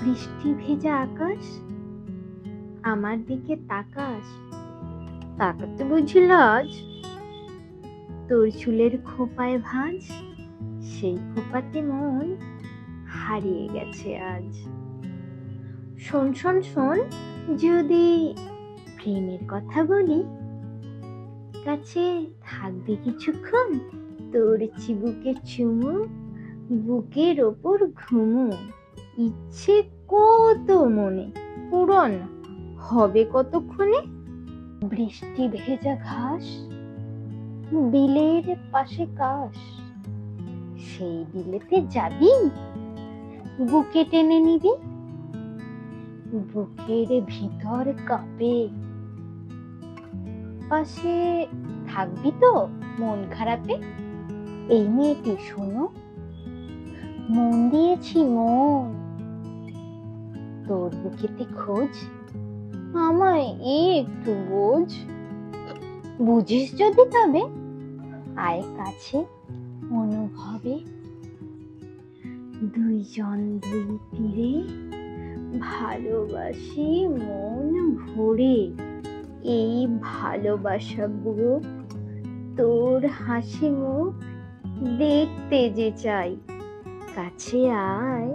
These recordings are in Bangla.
বৃষ্টি ভেজা আকাশ, আমার দিকে তাকাস, তাকাতে বুঝি লাজ? তোর চুলের খোপায় ভাঁজ, সেই খোপাতে মন হারিয়ে গেছে আজ। শোন শোন শোন, যদি প্রেমের কথা বলি, কাছে থাকবি কিছুক্ষণ, তোর চিবুকে চুমু, বুকের ওপর ঘুমু। ইচ্ছে কত মনে, পূরণ হবে কতক্ষণে? বৃষ্টি ভেজা ঘাস, বিলের পাশে কাশ, সেই বিলেতে যাবি, বুকে টেনে নিবি, বুকের ভিতর কাঁপে। পাশে থাকবি তো মন খারাপে? এই মেয়েটি শোনো, মন দিয়েছি মন, তোর বুকেতে খোঁজ, আমায় একটু বোঝ। বুঝিস যদি তবে আয় কাছে অনুভবে। দুইজন দুই তীরে ভালোবাসি মন ভরে, এই ভালোবাসা বুক, তোর হাসি মুখ দেখতে যে চাই। কাছে আয়,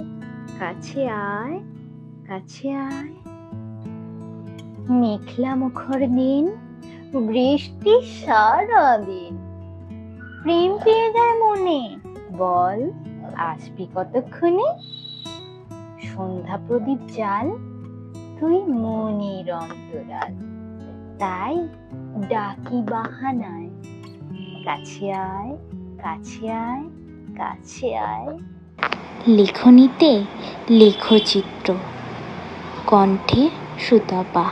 কাছে আয়, কাছে আয়। মেঘলা মুখর দিন, বৃষ্টি সারা দিন, প্রেম পেয়ে যায় মনে, বল আসবি কতক্ষণে? সন্ধ্যা প্রদীপ জাল, তুই মনের অন্তরাল, তাই ডাকি বাহানায়, কাছে আয়, কাছে আয়, কাছে আয়। লেখনীতে লেখচিত্র, কণ্ঠে সুতপা।